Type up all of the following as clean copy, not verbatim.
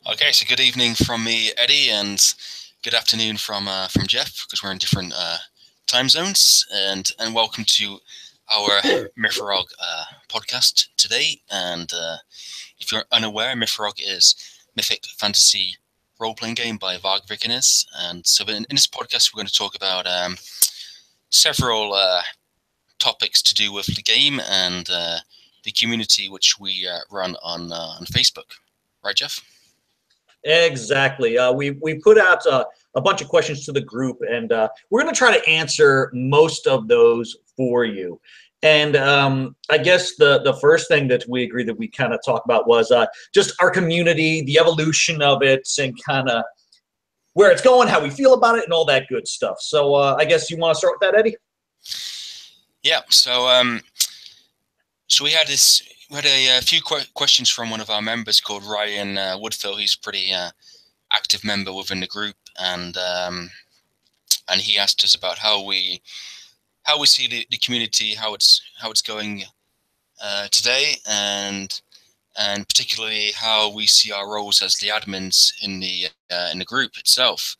Okay, so good evening from me, Eddie, and good afternoon from Jeff, because we're in different time zones. And welcome to our MYFAROG podcast today. And if you're unaware, MYFAROG is Mythic Fantasy Role-Playing Game by Varg Vikernes. And so in this podcast, we're going to talk about several topics to do with the game and the community which we run on Facebook. Right, Jeff? Exactly. We put out a bunch of questions to the group, and we're going to try to answer most of those for you. And I guess the first thing that we agreed that we kind of talk about was just our community, the evolution of it, and kind of where it's going, how we feel about it, and all that good stuff. So I guess you want to start with that, Eddie? Yeah. So we had this. We had a few questions from one of our members called Ryan Woodfill. He's a pretty active member within the group, and he asked us about how we see the community, how it's going today, and particularly how we see our roles as the admins in the group itself.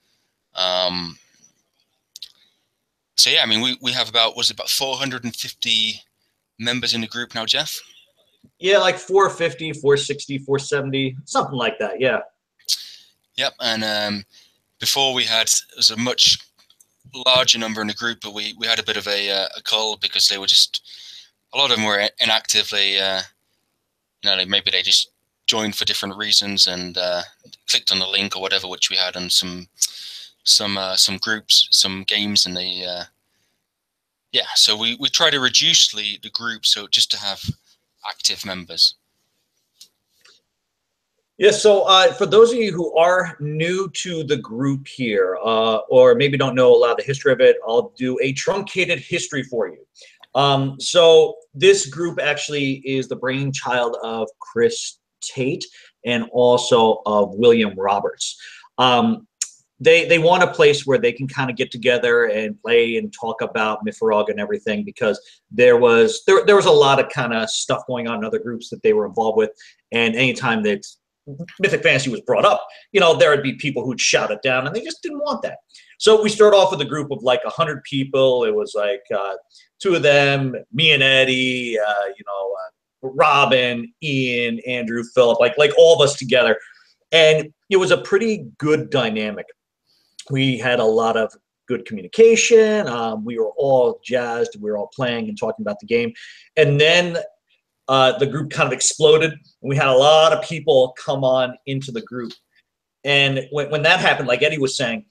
So yeah, I mean, we have about 450 members in the group now, Jeff? Yeah, like 450, 460, 470, something like that. Yeah. Yep. And before it was a much larger number in the group, but we had a bit of a cull because they were just, a lot of them were inactive. They maybe they just joined for different reasons and clicked on the link or whatever, which we had on some groups, some games, and they so we try to reduce the group so just to have active members. Yeah, so for those of you who are new to the group here, or maybe don't know a lot of the history of it, I'll do a truncated history for you. So this group actually is the brainchild of Chris Tate and also of William Roberts. They want a place where they can kind of get together and play and talk about MYFAROG and everything, because there was a lot of kind of stuff going on in other groups that they were involved with, and anytime that Mythic Fantasy was brought up, there would be people who'd shout it down, and they just didn't want that. So we start off with a group of like 100 people. It was like two of them, me and Eddie, Robin, Ian, Andrew, Philip, like all of us together, and it was a pretty good dynamic. We had a lot of good communication. We were all jazzed. We were all playing and talking about the game, and then the group kind of exploded. We had a lot of people come on into the group. And when that happened, like Eddie was saying,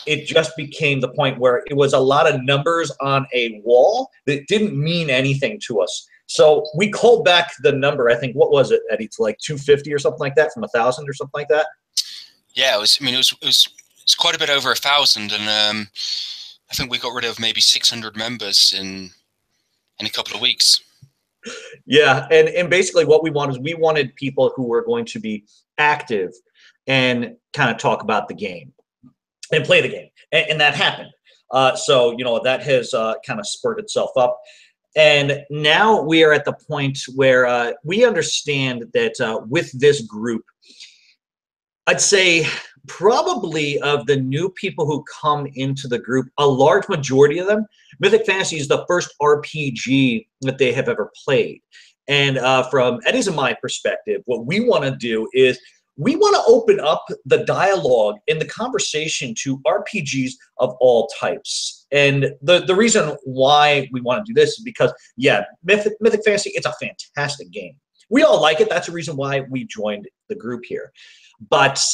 it just became the point where it was a lot of numbers on a wall that didn't mean anything to us. So we called back the number, I think, what was it, Eddie, to like 250 or something like that, from 1,000 or something like that? Yeah, it was quite a bit over 1,000. And I think we got rid of maybe 600 members in a couple of weeks. Yeah, and basically what we wanted is we wanted people who were going to be active and kind of talk about the game and play the game, and that happened. So that has kind of spurred itself up, and now we are at the point where we understand that with this group, I'd say probably of the new people who come into the group, a large majority of them, Mythic Fantasy is the first RPG that they have ever played. And from Eddie's and my perspective, what we want to do is we want to open up the dialogue and the conversation to RPGs of all types. And the reason why we want to do this is because, yeah, Mythic Fantasy, it's a fantastic game. We all like it. That's the reason why we joined the group here. But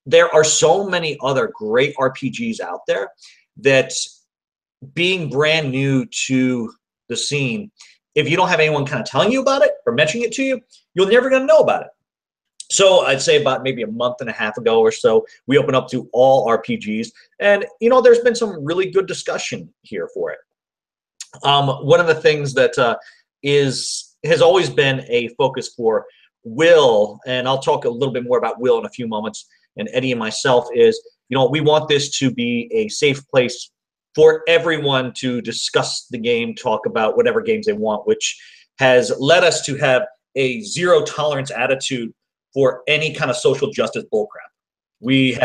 there are so many other great RPGs out there that, being brand new to the scene, if you don't have anyone kind of telling you about it or mentioning it to you, you're never going to know about it. So I'd say about maybe a month and a half ago or so, we opened up to all RPGs, and there's been some really good discussion here for it. One of the things that has always been a focus for Will, and I'll talk a little bit more about Will in a few moments, and Eddie and myself, is we want this to be a safe place for everyone to discuss the game, talk about whatever games they want, which has led us to have a zero tolerance attitude for any kind of social justice bullcrap. We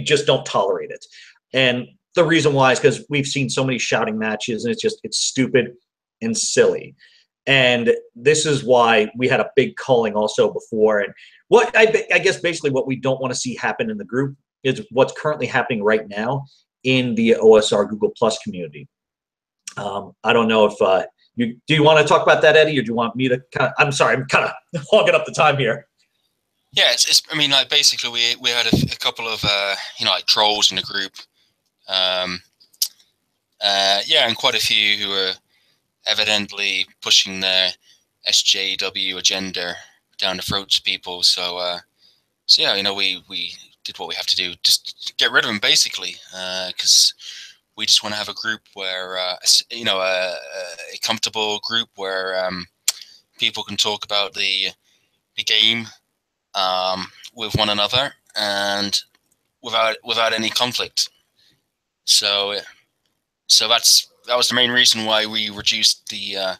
just don't tolerate it. And the reason why is because we've seen so many shouting matches, and it's stupid and silly. And this is why we had a big culling also before. And what I guess basically what we don't want to see happen in the group is what's currently happening right now in the OSR Google Plus community. I don't know if do you want to talk about that, Eddie, or do you want me to I'm sorry, I'm kind of hogging up the time here. Yeah, I mean, like, basically we had a couple of like trolls in the group. Yeah, and quite a few who were evidently pushing their SJW agenda down the throats of people. So yeah, we did what we have to do, just get rid of them, basically, because we just want to have a group where a comfortable group where people can talk about the game with one another and without any conflict. So that was the main reason why we reduced the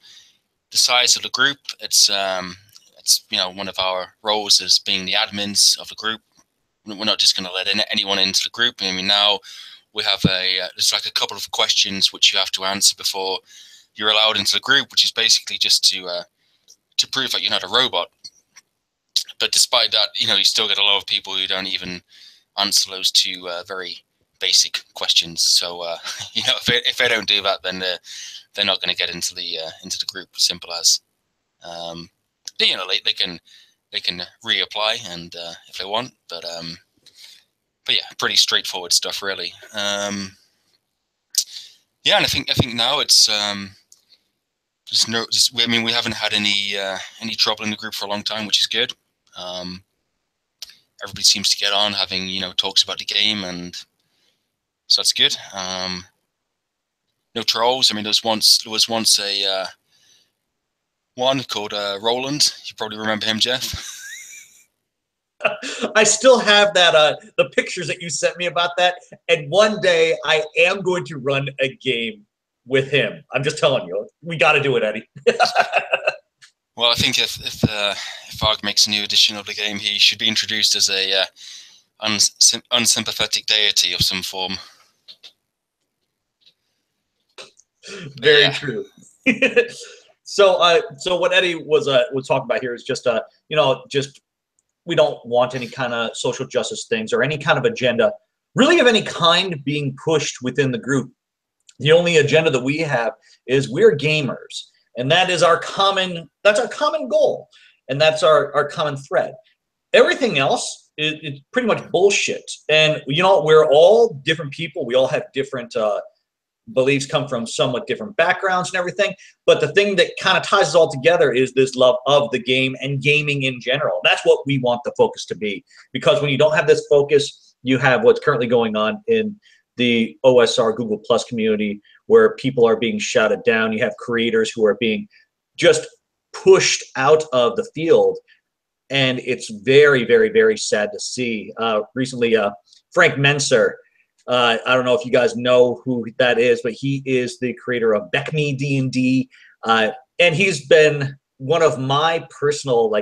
size of the group. It's one of our roles as being the admins of the group. We're not just going to let anyone into the group. I mean, now we have there's like a couple of questions which you have to answer before you're allowed into the group, which is basically just to prove that you're not a robot. But despite that, you still get a lot of people who don't even answer those two very basic questions. So if they don't do that, then they're not going to get into the group. Simple as. They can reapply and if they want, but yeah, pretty straightforward stuff, really. Yeah, and I think now it's we haven't had any trouble in the group for a long time, which is good. Everybody seems to get on, having talks about the game, and so that's good. No trolls. I mean, there was once a one called Roland. You probably remember him, Jeff. I still have that the pictures that you sent me about that, and one day I am going to run a game with him. I'm just telling you, we got to do it, Eddie. Well, I think if Varg makes a new edition of the game, he should be introduced as a unsympathetic deity of some form. Very true. So what Eddie was talking about here is just just we don't want any kind of social justice things or any kind of agenda, really, of any kind being pushed within the group. The only agenda that we have is we're gamers, and that is our common goal, and that's our common thread. Everything else is pretty much bullshit. And we're all different people. We all have different beliefs, come from somewhat different backgrounds and everything. But the thing that kind of ties us all together is this love of the game and gaming in general. That's what we want the focus to be. Because when you don't have this focus, you have what's currently going on in the OSR Google Plus community, where people are being shouted down. You have creators who are being just pushed out of the field. And it's very, very, very sad to see. Recently, Frank Menser, I don't know if you guys know who that is, but he is the creator of Beckme D&D, and he's been one of my personal,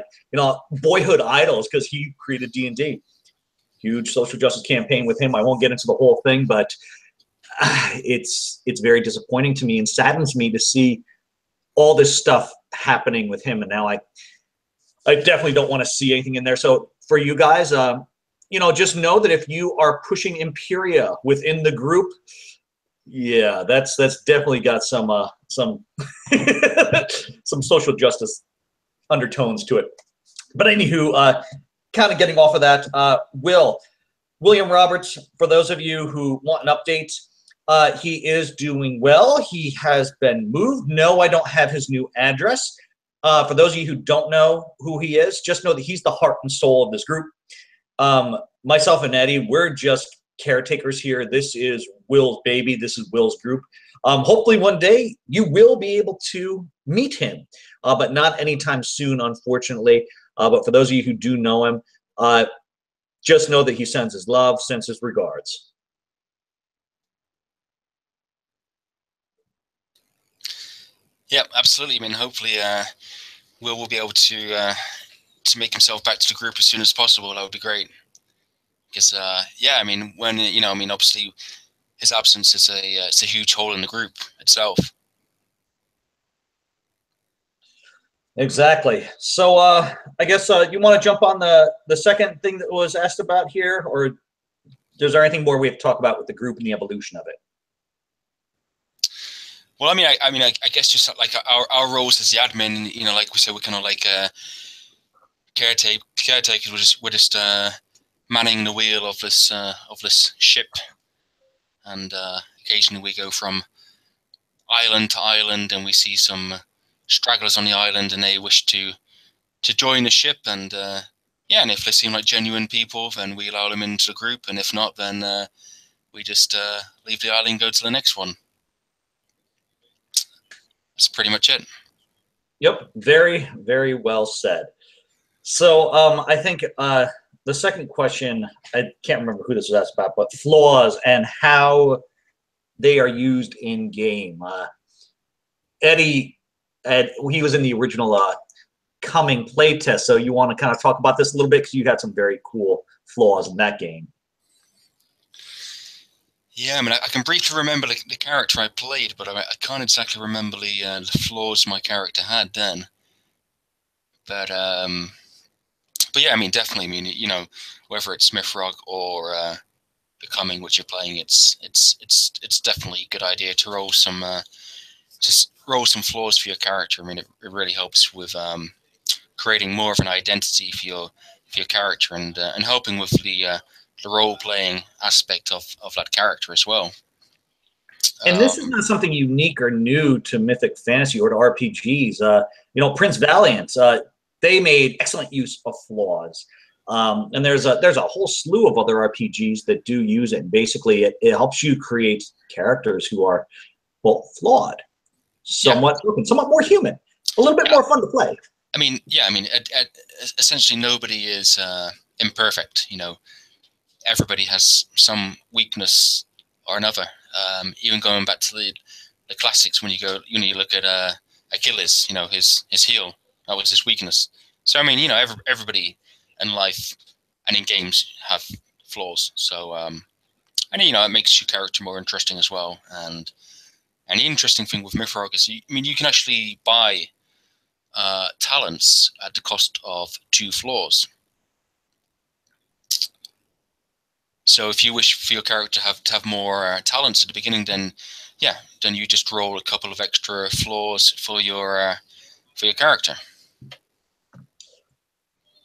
boyhood idols, because he created D&D. Huge social justice campaign with him. I won't get into the whole thing, but it's very disappointing to me and saddens me to see all this stuff happening with him. And now I definitely don't want to see anything in there. So for you guys, just know that if you are pushing Imperia within the group, yeah, that's definitely got some some social justice undertones to it. But anywho, kind of getting off of that, William Roberts, for those of you who want an update, he is doing well. He has been moved. No, I don't have his new address. For those of you who don't know who he is, just know that he's the heart and soul of this group. Myself and Eddie, we're just caretakers here. This is Will's baby. This is Will's group. Hopefully one day you will be able to meet him, but not anytime soon, unfortunately. But for those of you who do know him, just know that he sends his love, sends his regards. Yeah, absolutely. I mean, hopefully we'll be able to to make himself back to the group as soon as possible, that would be great. Because yeah, I mean, when I mean, obviously, his absence is it's a huge hole in the group itself. Exactly. So I guess you want to jump on the second thing that was asked about here, or is there anything more we have to talk about with the group and the evolution of it? Well, I mean, I guess just like our roles as the admin, like we said, we're kind of like caretakers. We're just manning the wheel of this ship, and occasionally we go from island to island, and we see some stragglers on the island, and they wish to join the ship, and yeah, and if they seem like genuine people, then we allow them into the group, and if not, then we just leave the island and go to the next one. That's pretty much it. Yep, very, very well said. So I think the second question, I can't remember who this was asked about, but flaws and how they are used in game. Eddie, he was in the original Coming playtest, so you want to kind of talk about this a little bit because you had some very cool flaws in that game. Yeah, I mean, I can briefly remember the character I played, but I can't exactly remember the flaws my character had then. But yeah, I mean, definitely. I mean, whether it's MYFAROG or the Coming, which you're playing, it's definitely a good idea to roll some flaws for your character. I mean, it really helps with creating more of an identity for your character, and helping with the role-playing aspect of that character as well. And this is not something unique or new to Mythic Fantasy or to RPGs. Prince Valiant, they made excellent use of flaws. And there's a whole slew of other RPGs that do use it. And basically, it helps you create characters who are, well, flawed, somewhat broken, somewhat more human, a little bit more fun to play. I mean, yeah, I mean, essentially nobody is imperfect. Everybody has some weakness or another. Even going back to the classics, when you look at Achilles, his heel, that was his weakness. So I mean, everybody in life and in games have flaws. So and it makes your character more interesting as well. And the interesting thing with MYFAROG is, you can actually buy talents at the cost of 2 flaws. So if you wish for your character to have more talents at the beginning, then you just roll a couple of extra flaws for your character.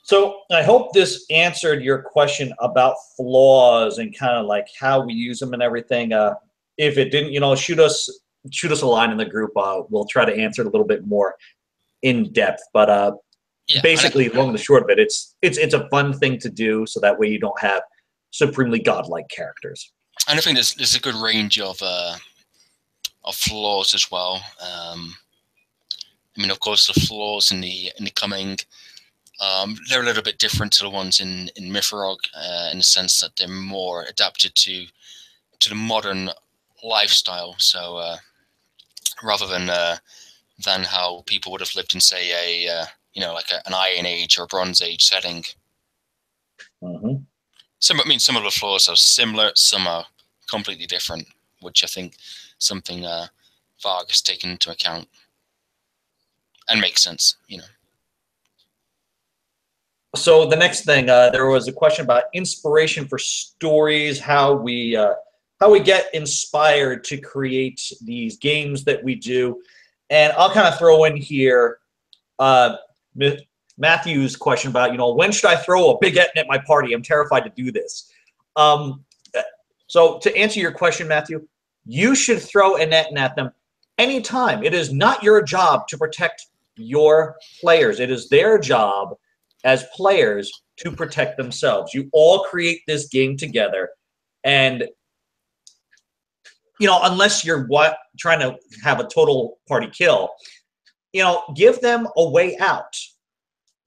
So I hope this answered your question about flaws and kind of like how we use them and everything. If it didn't, shoot us a line in the group. We'll try to answer it a little bit more in depth. But basically, long and the short of it, it's a fun thing to do, so that way you don't have supremely godlike characters. And I think there's a good range of flaws as well. I mean, of course, the flaws in the Coming, they're a little bit different to the ones in MYFAROG, in the sense that they're more adapted to the modern lifestyle. So rather than how people would have lived in, say, like an Iron Age or a Bronze Age setting. Mm-hmm. Some of the flaws are similar, some are completely different, which I think something Varg has taken into account and makes sense, So the next thing, there was a question about inspiration for stories, how we get inspired to create these games that we do. And I'll kind of throw in here Matthew's question about, when should I throw a big Etin at my party? I'm terrified to do this. So to answer your question, Matthew, you should throw an Etin at them anytime. It is not your job to protect your players. It is their job as players to protect themselves. You all create this game together, and unless you're trying to have a total party kill, give them a way out.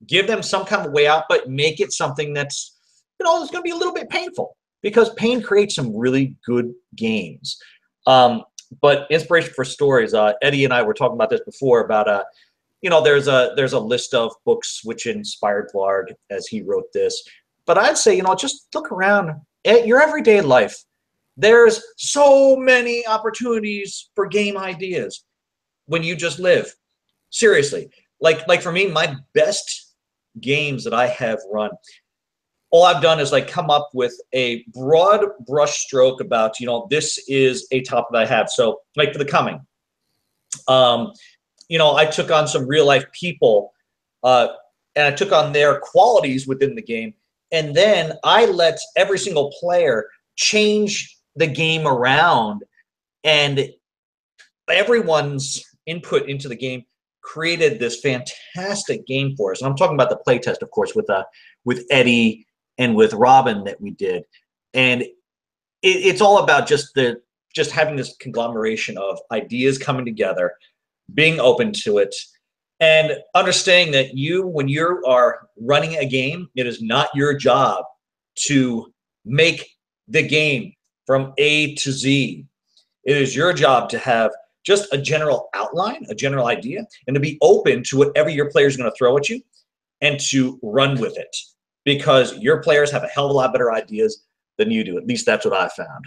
Give them some kind of way out, but make it something that's, it's going to be a little bit painful, because pain creates some really good games. But inspiration for stories, Eddie and I were talking about this before, about there's a list of books which inspired Varg as he wrote this. But I'd say, just look around at your everyday life. There's so many opportunities for game ideas when you just live. Seriously. Like for me, my best games that I have run, all I've done is like come up with a broad brush stroke about, this is a topic that I have. So like for the coming, I took on some real life people, and I took on their qualities within the game. And then I let every single player change the game around, and everyone's input into the game created this fantastic game for us. And I'm talking about the playtest, of course, with Eddie and with Robin that we did. And it's all about just having this conglomeration of ideas coming together, being open to it, and understanding that when you are running a game, it is not your job to make the game from A to Z. It is your job to have just a general outline, a general idea, and to be open to whatever your player is going to throw at you and to run with it, because your players have a hell of a lot better ideas than you do. At least that's what I found.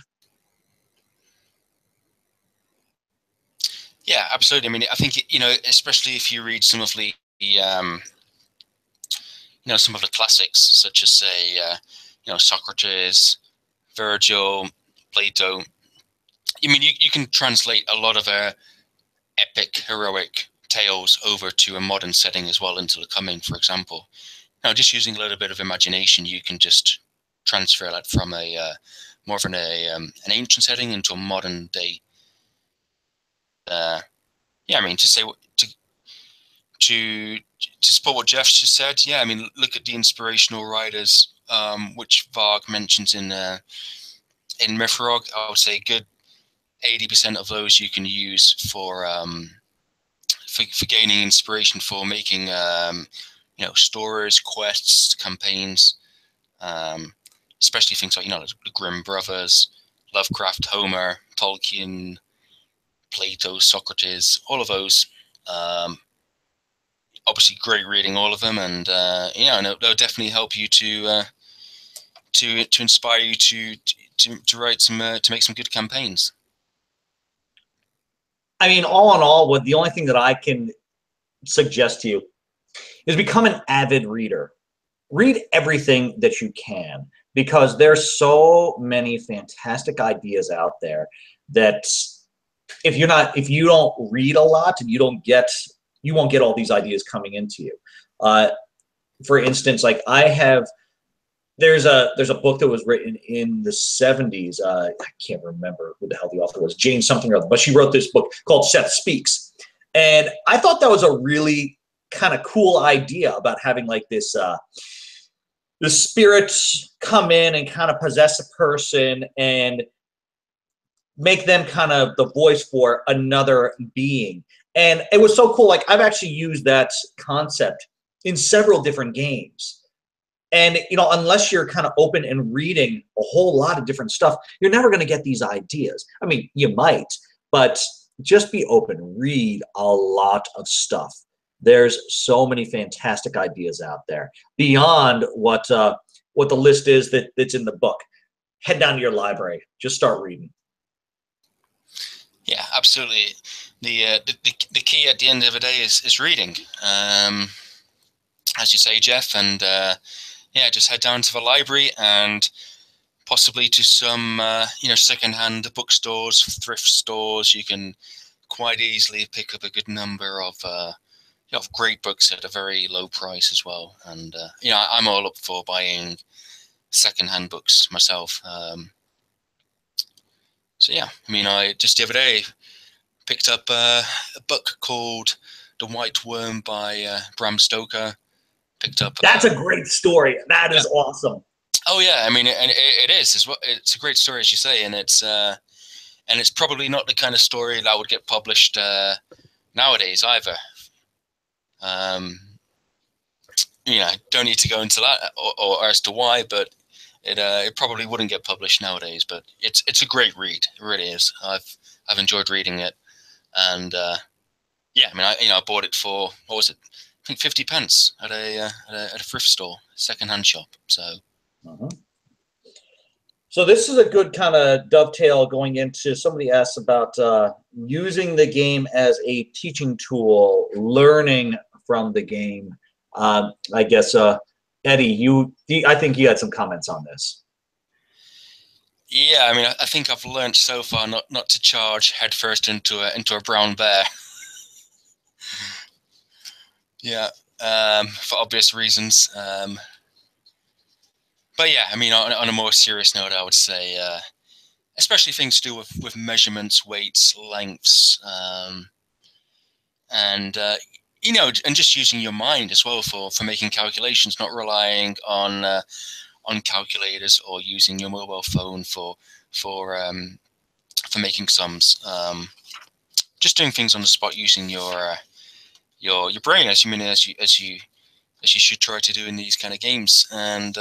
Yeah, absolutely. I mean, I think, especially if you read some of the some of the classics, such as, say, Socrates, Virgil, Plato. I mean, you can translate a lot of epic, heroic tales over to a modern setting as well, into the coming, for example. Now, just using a little bit of imagination, you can just transfer that from a more of an ancient setting into a modern day. Yeah, I mean, to support what Jeff just said, yeah, I mean, look at the inspirational writers, which Varg mentions in MYFAROG. I would say good 80% of those you can use for gaining inspiration for making stories, quests, campaigns, especially things like the Grimm brothers, Lovecraft, Homer, Tolkien, Plato, Socrates, all of those. Obviously, great reading, all of them, and they'll definitely help you to inspire you to write to make some good campaigns. I mean, all in all, the only thing that I can suggest to you is become an avid reader. Read everything that you can, because there's so many fantastic ideas out there that if you don't read a lot, you won't get all these ideas coming into you. For instance, like there's a book that was written in the 70s. I can't remember who the hell the author was, Jane something or other, but she wrote this book called Seth Speaks. And I thought that was a really kind of cool idea about having like this the spirits come in and kind of possess a person and make them kind of the voice for another being. And it was so cool. Like, I've actually used that concept in several different games. And, unless you're kind of open and reading a whole lot of different stuff, you're never going to get these ideas. I mean, you might, but just be open. Read a lot of stuff. There's so many fantastic ideas out there beyond what the list is that's in the book. Head down to your library. Just start reading. Yeah, absolutely. The key at the end of the day is reading. As you say, Jeff, and just head down to the library and possibly to some secondhand bookstores, thrift stores. You can quite easily pick up a good number of great books at a very low price as well. And I'm all up for buying secondhand books myself. So yeah, I mean, I just the other day picked up a book called The White Worm by Bram Stoker. That's a great story. That is awesome. Oh yeah, I mean, it is. It's a great story, as you say, and it's probably not the kind of story that would get published nowadays either. Don't need to go into that or as to why, but it probably wouldn't get published nowadays. But it's a great read. It really is. I've enjoyed reading it, and Yeah, I mean, I bought it for, what was it? I think 50 pence at a thrift store, secondhand shop. So. Mhm. So this is a good kind of dovetail going into, somebody asked about using the game as a teaching tool, learning from the game. I guess, Eddie, I think you had some comments on this. Yeah, I mean, I think I've learned so far not to charge headfirst into a brown bear. Yeah, for obvious reasons. But yeah, I mean, on a more serious note, I would say, especially things to do with measurements, weights, lengths, and and just using your mind as well for making calculations, not relying on calculators or using your mobile phone for making sums. Just doing things on the spot using your brain, as you should try to do in these kind of games. And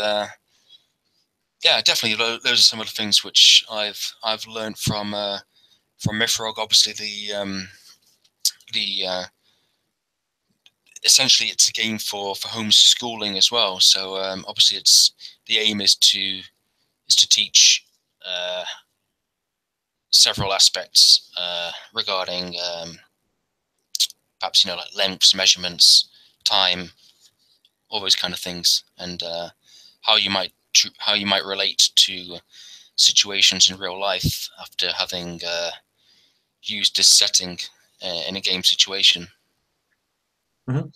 yeah, definitely those are some of the things which I've learned from MYFAROG. Obviously, the essentially it's a game for homeschooling as well. So obviously, the aim is to teach several aspects regarding perhaps like lengths, measurements, time, all those kind of things, and how you might relate to situations in real life after having used this setting in a game situation. Mm-hmm.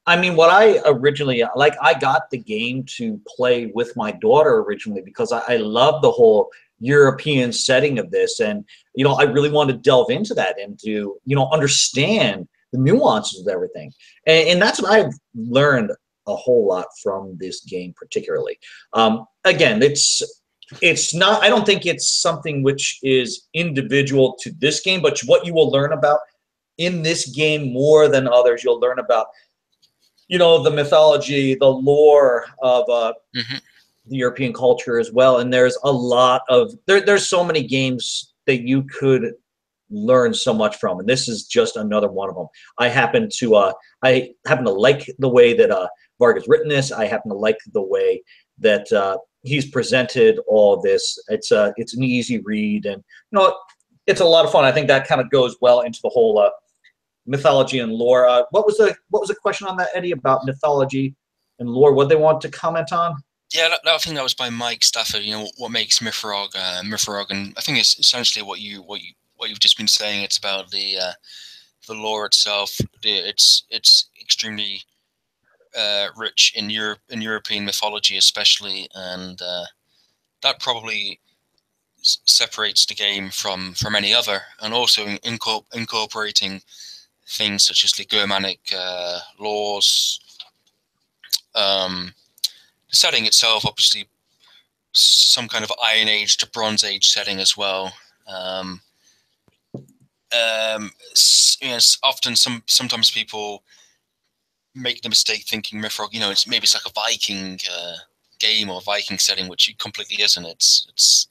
I mean, what I originally like, I got the game to play with my daughter originally because I love the whole European setting of this, and I really want to delve into that and to understand the nuances of everything, and that's what I've learned a whole lot from this game particularly. Again, it's not. I don't think it's something which is individual to this game, but what you will learn about in this game more than others, you'll learn about the mythology, the lore of Mm-hmm. the European culture as well. And there's a lot of there's so many games that you could learn so much from, and this is just another one of them. I happen to like the way that Varg has written this. I happen to like the way that he's presented all this. It's an easy read, and it's a lot of fun. I think that kind of goes well into the whole mythology and lore. What was the question on that, Eddie, about mythology and lore? What they want to comment on? Yeah, I think that was by Mike Stafford. What makes MYFAROG MYFAROG, and I think it's essentially what you've just been saying. It's about the lore itself. It's extremely rich in European mythology, especially, and that probably separates the game from any other, and also incorporating things such as the Germanic laws. The setting itself, obviously, some kind of Iron Age to Bronze Age setting as well. Often sometimes people make the mistake thinking MYFAROG, it's like a Viking game or Viking setting, which it completely isn't. It's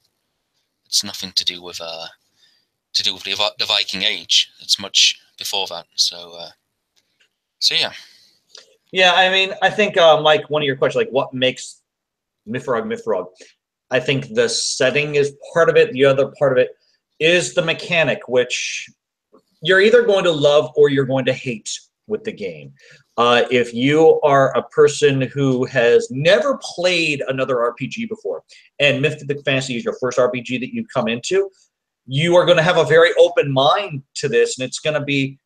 nothing to do with the Viking Age. It's much before that. So yeah. Yeah, I mean, I think Mike, one of your questions, like what makes MYFAROG. I think the setting is part of it. The other part of it is the mechanic, which you're either going to love or you're going to hate with the game. If you are a person who has never played another RPG before, and Mythic Fantasy is your first RPG that you come into, you are going to have a very open mind to this, and it's going to be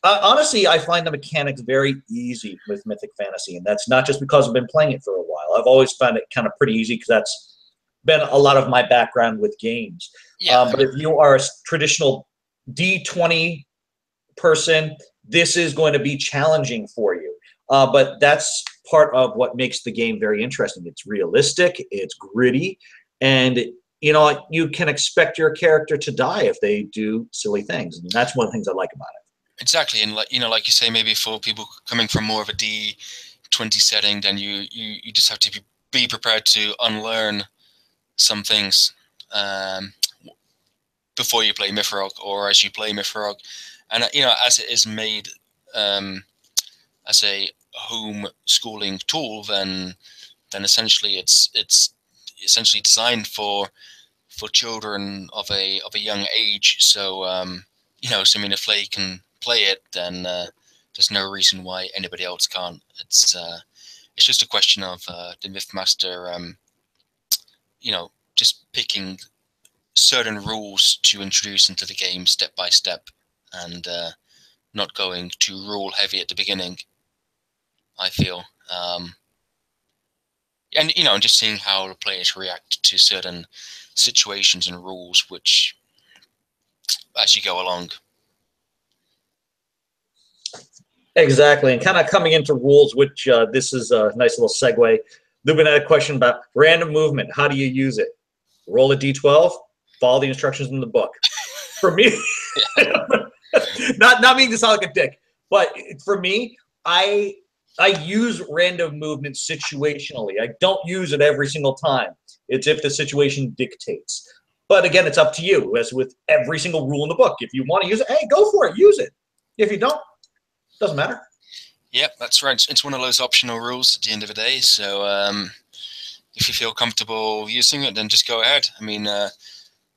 honestly, I find the mechanics very easy with Mythic Fantasy, and that's not just because I've been playing it for a while. I've always found it kind of pretty easy because that's been a lot of my background with games. Yeah, But if you are a traditional D20 person, this is going to be challenging for you. But that's part of what makes the game very interesting. It's realistic, it's gritty, and you can expect your character to die if they do silly things, and that's one of the things I like about it. exactly, and like you say, maybe for people coming from more of a D20 setting, then you just have to be prepared to unlearn some things before you play MYFAROG, or as you play MYFAROG, And as it is made as a home schooling tool, then essentially it's essentially designed for children of a young age. So so I mean, if they can play it, then there's no reason why anybody else can't. It's just a question of the Mythmaster, just picking certain rules to introduce into the game step by step, and not going too rule heavy at the beginning, I feel. And just seeing how the players react to certain situations and rules, which as you go along. Exactly, and kind of coming into rules, which this is a nice little segue. Lubin had a question about random movement. How do you use it? Roll a d12, follow the instructions in the book. For me, not meaning to sound like a dick, but for me, I use random movement situationally. I don't use it every single time. It's if the situation dictates. But again, it's up to you, as with every single rule in the book. If you want to use it, hey, go for it, use it. If you don't, doesn't matter. Yep, that's right. It's one of those optional rules at the end of the day. So if you feel comfortable using it, then just go ahead. I mean, of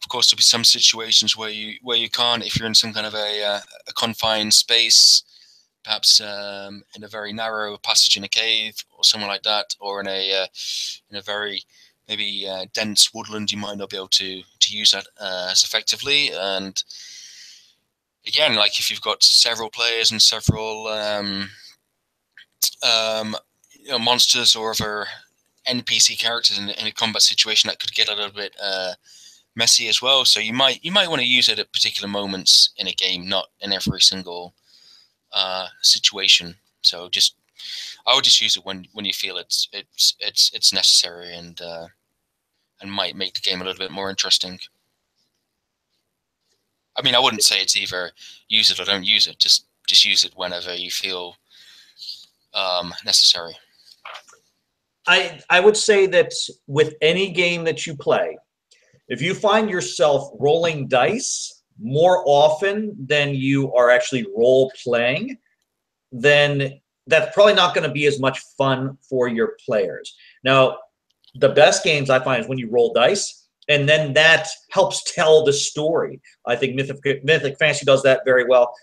course, there'll be some situations where you can't. If you're in some kind of a confined space, perhaps in a very narrow passage in a cave or somewhere like that, or in a very maybe dense woodland, you might not be able to use that as effectively. And again, like if you've got several players and several monsters or other NPC characters in a combat situation, that could get a little bit messy as well. So you might want to use it at particular moments in a game, not in every single situation. So I would just use it when you feel it's necessary and might make the game a little bit more interesting. I mean, I wouldn't say it's either use it or don't use it. Just use it whenever you feel necessary. I would say that with any game that you play, if you find yourself rolling dice more often than you are actually role playing, then that's probably not going to be as much fun for your players. Now, the best games I find is when you roll dice, and then that helps tell the story. I think Mythic Fantasy does that very well.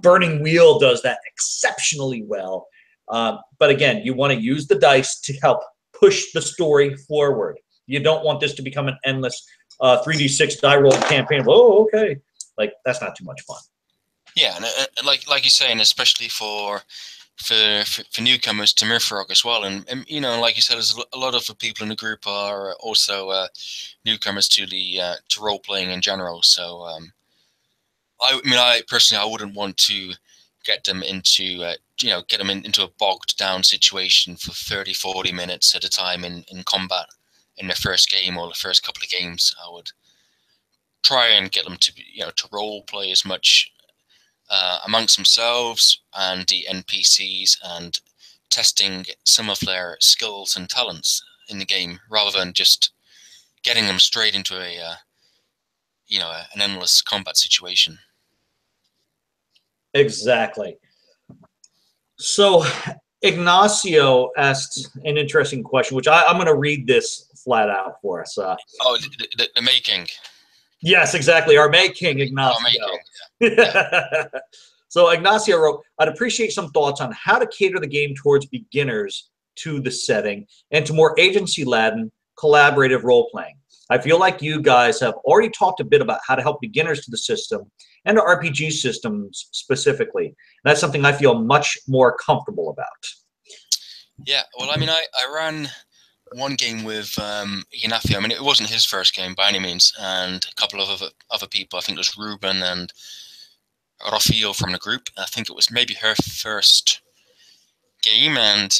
Burning Wheel does that exceptionally well. But again, you want to use the dice to help push the story forward. You don't want this to become an endless 3d6 die roll campaign. Oh, okay. Like, that's not too much fun. Yeah, and like you say, and especially for newcomers to MYFAROG as well, and like you said, there's a lot of the people in the group are also newcomers to the to role playing in general. So I personally, I wouldn't want to get them into into a bogged down situation for 30-40 minutes at a time in combat in their first game or the first couple of games. I would try and get them to to role play as much amongst themselves and the NPCs, and testing some of their skills and talents in the game, rather than just getting them straight into an endless combat situation. Exactly. So Ignacio asked an interesting question, which I'm going to read this flat out for us. The making. Yes, exactly. Our May King, Ignacio. Yeah. So Ignacio wrote, I'd appreciate some thoughts on how to cater the game towards beginners to the setting and to more agency-laden collaborative role-playing. I feel like you guys have already talked a bit about how to help beginners to the system and to RPG systems specifically. And that's something I feel much more comfortable about. Yeah, well, I mean, I ran one game with Ignacio. I mean, it wasn't his first game by any means, and a couple of other people. I think it was Ruben and Rafael from the group. I think it was maybe her first game, and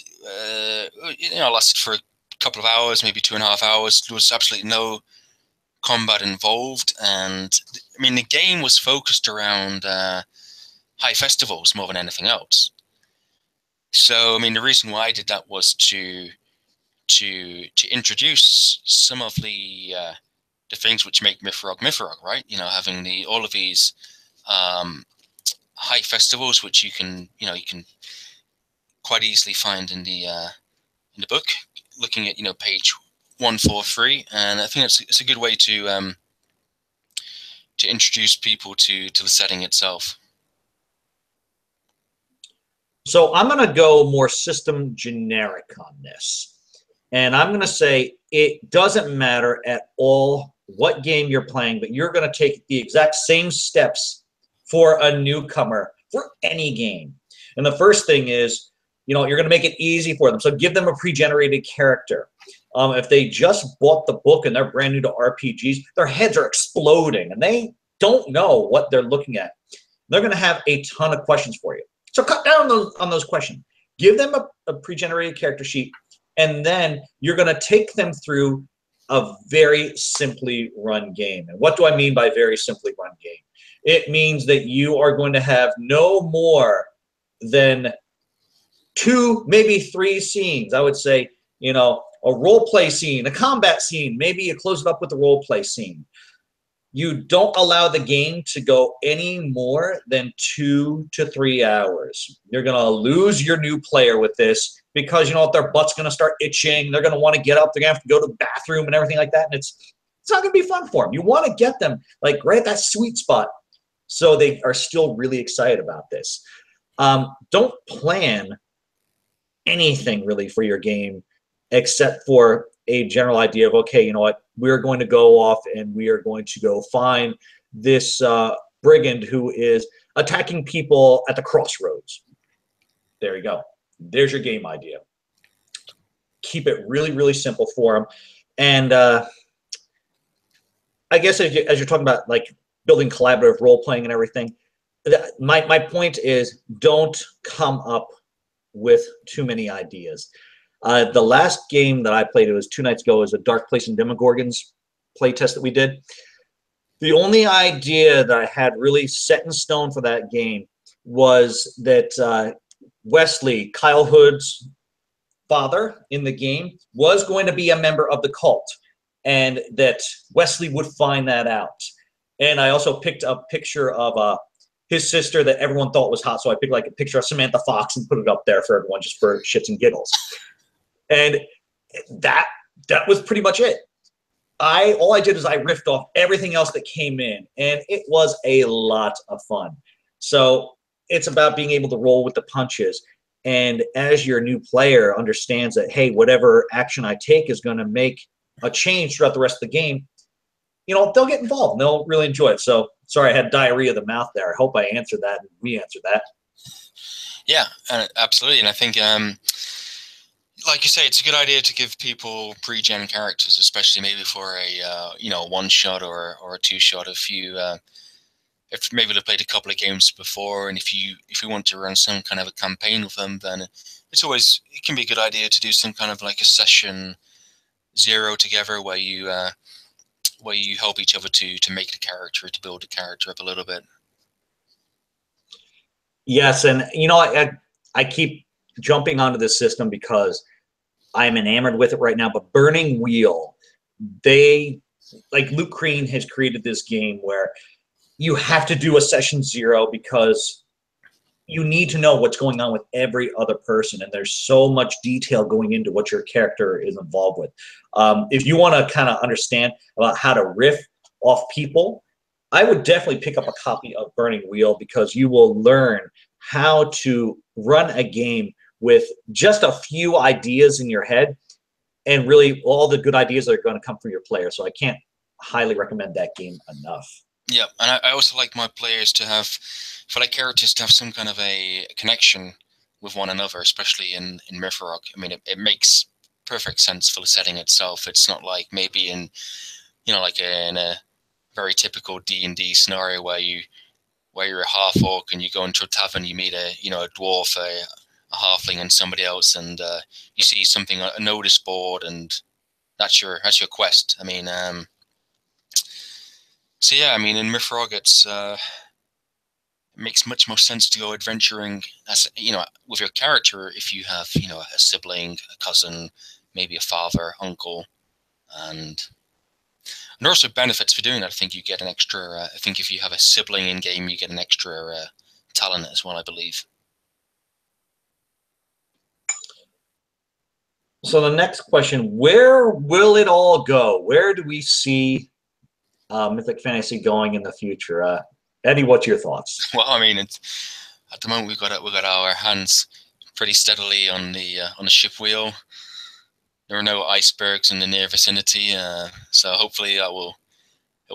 lasted for a couple of hours, maybe 2.5 hours. There was absolutely no combat involved, and I mean, the game was focused around high festivals more than anything else. So, I mean, the reason why I did that was to introduce some of the things which make MYFAROG MYFAROG, right? Having all of these high festivals, which you can quite easily find in the book. Looking at page 143, and I think it's a good way to introduce people to the setting itself. So I'm going to go more system generic on this. And I'm going to say it doesn't matter at all what game you're playing, but you're going to take the exact same steps for a newcomer for any game. And the first thing is, you're going to make it easy for them. So give them a pre-generated character. If they just bought the book and they're brand new to RPGs, their heads are exploding and they don't know what they're looking at. They're going to have a ton of questions for you. So cut down on those questions. Give them a pre-generated character sheet, and then you're going to take them through a very simply run game. And what do I mean by very simply run game? It means that you are going to have no more than 2, maybe 3 scenes. I would say, a role play scene, a combat scene. Maybe you close it up with a role play scene. You don't allow the game to go any more than 2 to 3 hours. You're going to lose your new player with this because, their butt's going to start itching. They're going to want to get up. They're going to have to go to the bathroom and everything like that. And it's not going to be fun for them. You want to get them right at that sweet spot so they are still really excited about this. Don't plan anything really for your game except for a general idea of, okay, you know what, we're going to go off and we are going to go find this brigand who is attacking people at the crossroads. There you go. There's your game idea. Keep it really, really simple for them. And I guess as you're talking about like building collaborative role-playing and everything, my point is don't come up with too many ideas. The last game that I played, it was 2 nights ago, was a Dark Place and Demogorgons playtest that we did. The only idea that I had really set in stone for that game was that Wesley, Kyle Hood's father in the game, was going to be a member of the cult, and that Wesley would find that out. And I also picked a picture of his sister that everyone thought was hot, so I picked like a picture of Samantha Fox and put it up there for everyone just for shits and giggles. And that was pretty much it. All I did is I riffed off everything else that came in, and it was a lot of fun. So it's about being able to roll with the punches. And as your new player understands that, hey, whatever action I take is going to make a change throughout the rest of the game, they'll get involved and they'll really enjoy it. So sorry, I had diarrhea of the mouth there. I hope I answered that and we answered that. Yeah, absolutely. And I think, like you say, it's a good idea to give people pre-gen characters, especially maybe for a one shot or a 2 shot. If maybe they've played a couple of games before, and if you want to run some kind of a campaign with them, then it can be a good idea to do some kind of like a session 0 together where you help each other to make the character, to build the character up a little bit. Yes, and I keep jumping onto this system because I'm enamored with it right now. But Burning Wheel, Luke Crean has created this game where you have to do a session 0 because you need to know what's going on with every other person, and there's so much detail going into what your character is involved with. If you want to kind of understand about how to riff off people, I would definitely pick up a copy of Burning Wheel because you will learn how to run a game with just a few ideas in your head, and really all the good ideas are going to come from your player. So I can't highly recommend that game enough. Yeah, and I also like my players to have, for like characters to have some kind of a connection with one another, especially in MYFAROG. I mean, it makes perfect sense for the setting itself. It's not like maybe in a very typical D&D scenario where you're a half orc and you go into a tavern, you meet a dwarf, a halfling, and somebody else, and you see something, a notice board, and that's your quest. I mean, so yeah, I mean, in MYFAROG, it makes much more sense to go adventuring as with your character if you have a sibling, a cousin, maybe a father, uncle, and there are also benefits for doing that. I think you get an extra. I think if you have a sibling in game, you get an extra talent as well, I believe. So the next question, where will it all go? Where do we see Mythic Fantasy going in the future? Eddie, what's your thoughts? Well, I mean, it's, at the moment we've got our hands pretty steadily on the ship wheel. There are no icebergs in the near vicinity, so hopefully it will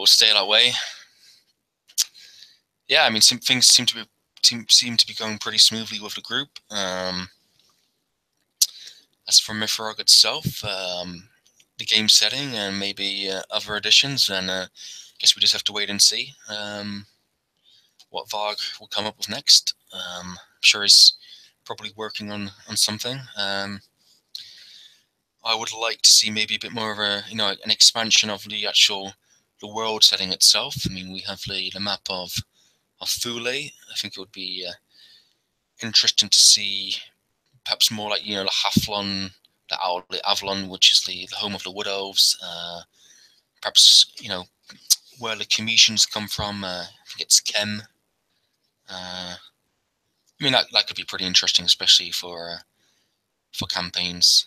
stay that way. Yeah, I mean, things seem to be going pretty smoothly with the group. As for MYFAROG itself, the game setting and maybe other additions, and I guess we just have to wait and see what Varg will come up with next. I'm sure he's probably working on something. I would like to see maybe a bit more of an expansion of the world setting itself. I mean, we have the map of Thule. I think it would be interesting to see perhaps more like, the Haflon, the Avalon, which is the home of the Wood Elves. Perhaps, where the Cometians come from. I think it's Kem. I mean, that could be pretty interesting, especially for campaigns.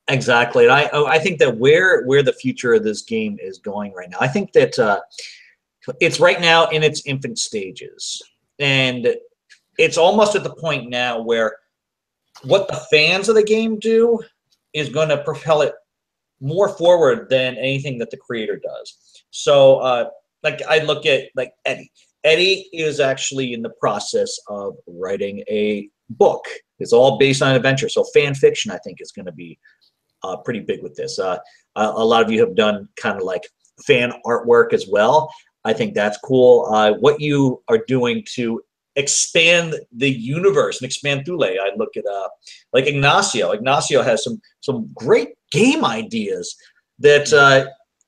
Exactly, and I think that where the future of this game is going right now, I think that it's right now in its infant stages, and it's almost at the point now where what the fans of the game do is going to propel it more forward than anything that the creator does. So, like I look at like Eddie. Eddie is actually in the process of writing a book. It's all based on adventure, so fan fiction I think is going to be pretty big with this. A lot of you have done kind of like fan artwork as well. I think that's cool. What you are doing to expand the universe and expand Thule. I look at like Ignacio. Ignacio has some great game ideas that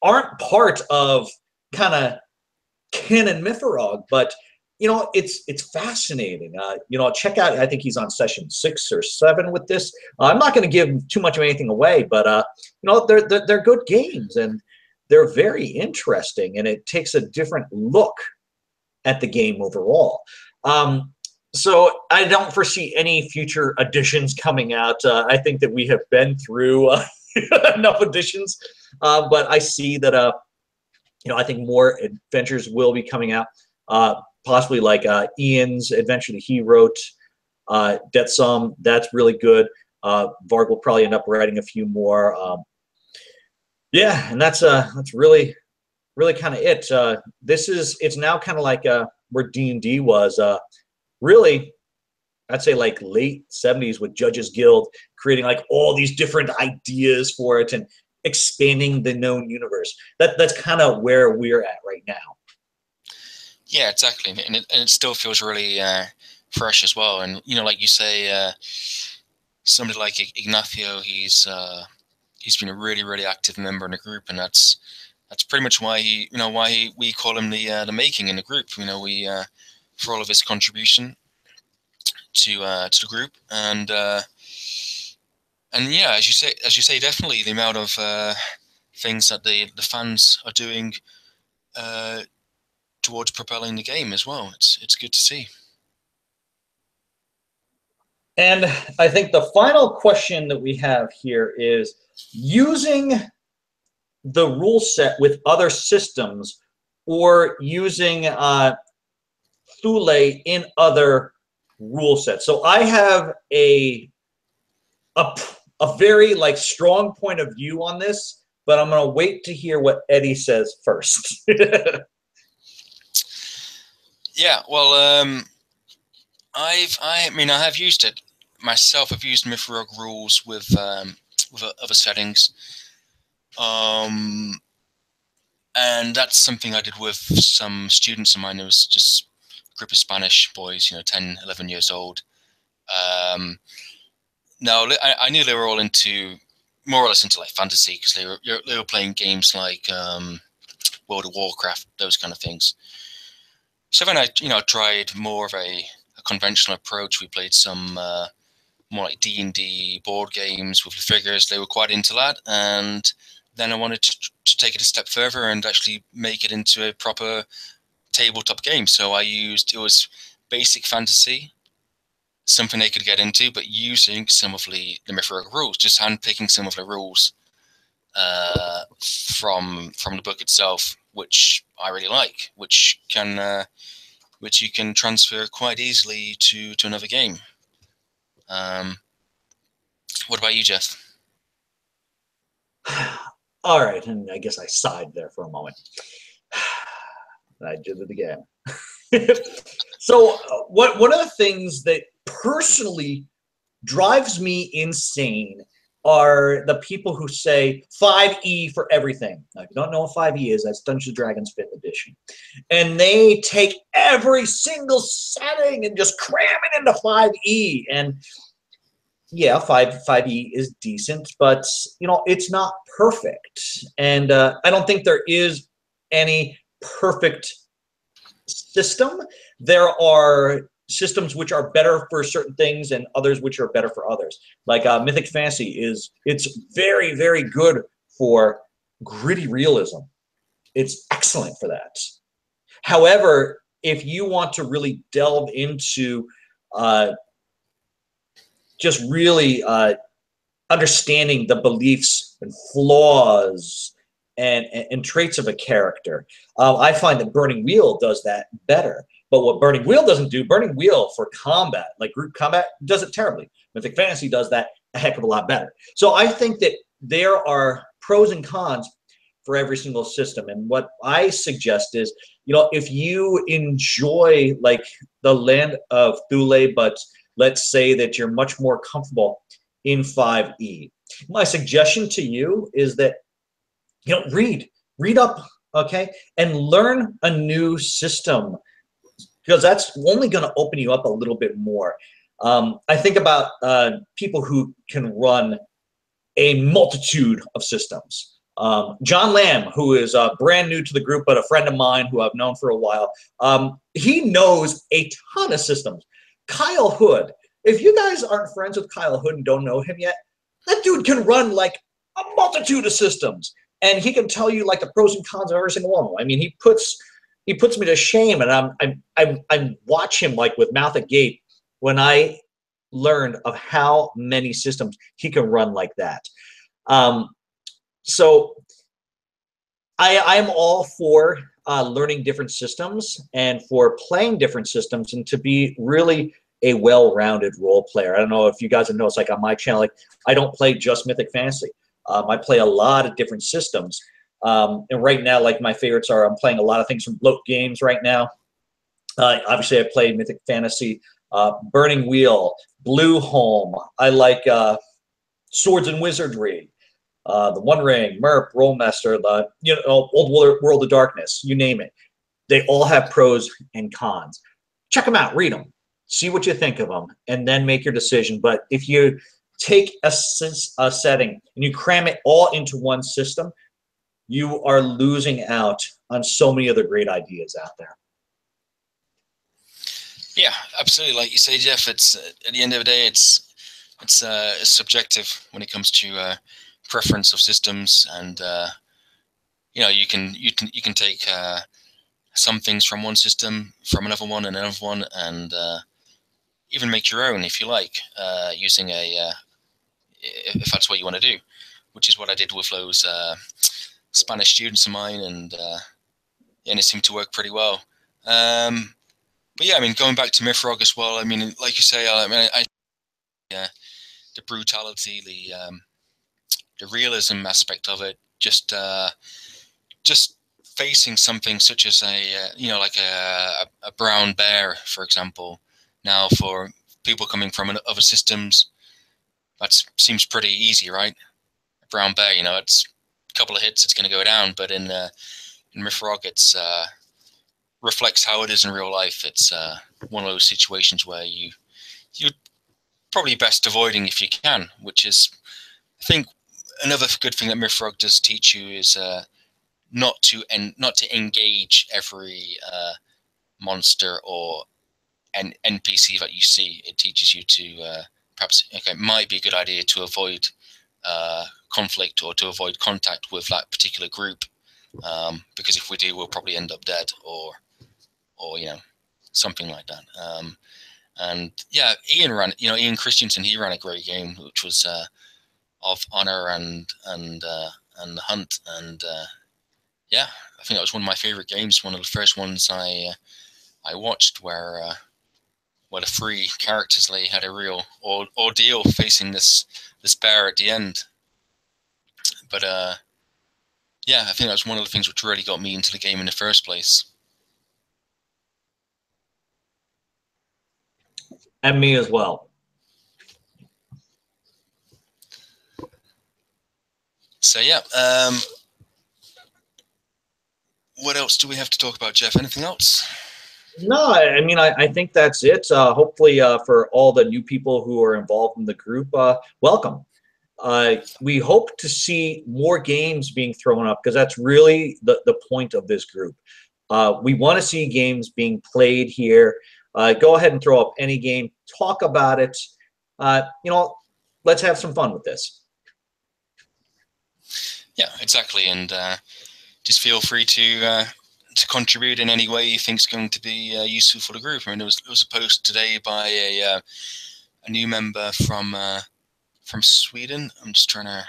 aren't part of kind of canon MYFAROG, but it's fascinating. Check out. I think he's on session 6 or 7 with this. I'm not going to give too much of anything away, but they're good games and they're very interesting, and it takes a different look at the game overall. So I don't foresee any future additions coming out. I think that we have been through enough additions, but I see that I think more adventures will be coming out. Possibly like Ian's adventure that he wrote, Detsum, that's really good. Varg will probably end up writing a few more. Yeah, and that's really kind of it. It's now kind of like where D&D was. Really, I'd say like late 70s with Judges Guild, creating like all these different ideas for it and expanding the known universe. That's kind of where we're at right now. Yeah, exactly, and it still feels really fresh as well. And like you say, somebody like Ignacio, he's been a really active member in the group, and that's pretty much why we call him the making in the group. We for all of his contribution to the group, and yeah, as you say, definitely the amount of things that the fans are doing towards propelling the game as well. It's good to see. And I think the final question that we have here is using the rule set with other systems or using Thule in other rule sets. So I have a very like strong point of view on this, but I'm going to wait to hear what Eddie says first. Yeah, well, I have used it myself. I've used MYFAROG rules with other settings, and that's something I did with some students of mine. It was just a group of Spanish boys, 10, 11 years old. No, I knew they were all more or less into like fantasy, because they were playing games like World of Warcraft, those kind of things. So then I tried more of a conventional approach. We played some more like D&D board games with the figures. They were quite into that, and then I wanted to take it a step further and actually make it into a proper tabletop game. So it was basic fantasy, something they could get into, but using some of the MYFAROG rules, just handpicking some of the rules from the book itself, which I really like, which you can transfer quite easily to another game. What about you, Jeff? All right, and I guess I sighed there for a moment. I did it again. So one of the things that personally drives me insane are the people who say 5e for everything. Now, if you don't know what 5e is, that's Dungeons and Dragons 5th edition. And they take every single setting and just cram it into 5e. And yeah, 5e is decent, but it's not perfect. And I don't think there is any perfect system. There are systems which are better for certain things and others which are better for others. Like Mythic Fantasy it's very, very good for gritty realism. It's excellent for that. However, if you want to really delve into just really understanding the beliefs and flaws and traits of a character, I find that Burning Wheel does that better. But what Burning Wheel doesn't do, Burning Wheel for combat, like group combat, does it terribly. Mythic Fantasy does that a heck of a lot better. So I think that there are pros and cons for every single system. And what I suggest is, if you enjoy like the Land of Thule, but let's say that you're much more comfortable in 5e, my suggestion to you is that, read up, okay, and learn a new system, because that's only going to open you up a little bit more. I think about people who can run a multitude of systems. John Lamb, who is brand new to the group, but a friend of mine who I've known for a while, he knows a ton of systems. Kyle Hood, if you guys aren't friends with Kyle Hood and don't know him yet, that dude can run like a multitude of systems, and he can tell you like the pros and cons of every single one of them. I mean, he puts me to shame, and I watch him like with mouth agape when I learned of how many systems he can run like that. So I'm all for learning different systems and for playing different systems, and to be really a well-rounded role player. I don't know if you guys have noticed, like on my channel, like I don't play just Mythic Fantasy. I play a lot of different systems. And right now, like my favorites are, I'm playing a lot of things from Bloat Games right now. Obviously, I play Mythic Fantasy, Burning Wheel, Blue Home. I like Swords and Wizardry, the One Ring, Merp, Rollmaster, the Old World of Darkness. You name it. They all have pros and cons. Check them out. Read them. See what you think of them, and then make your decision. But if you take a setting and you cram it all into one system, you are losing out on so many other great ideas out there. Yeah, absolutely. Like you say, Jeff, it's at the end of the day, it's subjective when it comes to preference of systems, and you can take some things from one system, from another one, and another one, and even make your own if you like, using if that's what you want to do, which is what I did with those Spanish students of mine, and it seemed to work pretty well. But yeah, I mean, going back to MYFAROG as well, I mean, like you say, the brutality, the realism aspect of it, just facing something such as like a brown bear, for example. Now, for people coming from other systems, that seems pretty easy, right? A brown bear, it's a couple of hits, it's going to go down. But in MYFAROG, it's reflects how it is in real life. It's one of those situations where you're probably best avoiding if you can, which is, I think, another good thing that MYFAROG does teach you is not to engage every monster or an NPC that you see. It teaches you to perhaps, it might be a good idea to avoid conflict or to avoid contact with that particular group, because if we do, we'll probably end up dead, or or something like that. And yeah, Ian Christensen, he ran a great game, which was of Honor and the Hunt, and yeah, I think that was one of my favorite games. One of the first ones I watched, where the three characters had a real ordeal facing this bear at the end. But yeah, I think that was one of the things which really got me into the game in the first place. And me as well. So yeah, what else do we have to talk about, Jeff? Anything else? No, I mean, I think that's it. Hopefully, for all the new people who are involved in the group, welcome. We hope to see more games being thrown up, because that's really the point of this group. We want to see games being played here. Go ahead and throw up any game. Talk about it. Let's have some fun with this. Yeah, exactly. And just feel free to contribute in any way you think is going to be useful for the group. I mean, there was a post today by a new member from Sweden. I'm just trying to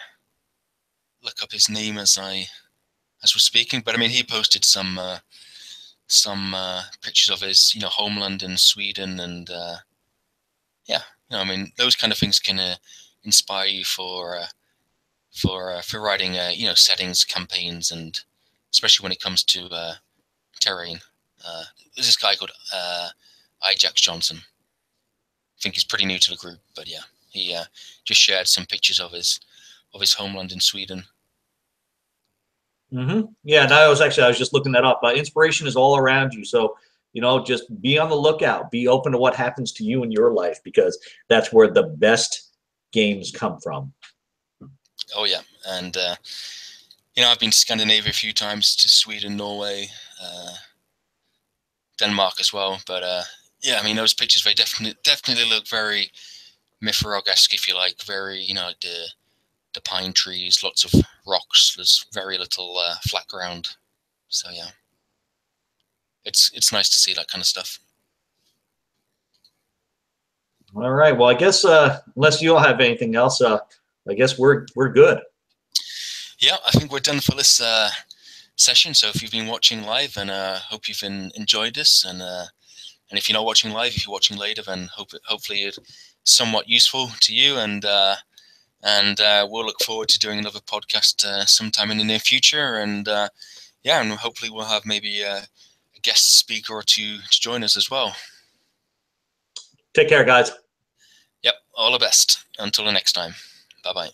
look up his name as we're speaking. But I mean, he posted some pictures of his homeland in Sweden, and yeah, I mean, those kind of things can inspire you for writing settings, campaigns, and especially when it comes to terrain. There's this guy called Ajax Johnson. I think he's pretty new to the group, but yeah, he just shared some pictures of his homeland in Sweden. Yeah, I was just looking that up. Inspiration is all around you, so just be on the lookout. Be open to what happens to you in your life, because that's where the best games come from. Oh yeah, and I've been to Scandinavia a few times, to Sweden, Norway, Denmark as well. But yeah, I mean, those pictures, they definitely look very MYFAROG-esque, if you like. Very, the pine trees, lots of rocks. There's very little flat ground. So yeah, it's nice to see that kind of stuff. All right. Well, I guess unless you all have anything else, I guess we're good. Yeah, I think we're done for this session. So if you've been watching live, and hope you've enjoyed this, and if you're not watching live, if you're watching later, then hopefully it's somewhat useful to you, and we'll look forward to doing another podcast sometime in the near future, and yeah, and hopefully we'll have maybe a guest speaker or two to join us as well. Take care, guys. Yep, all the best. Until the next time. Bye-bye.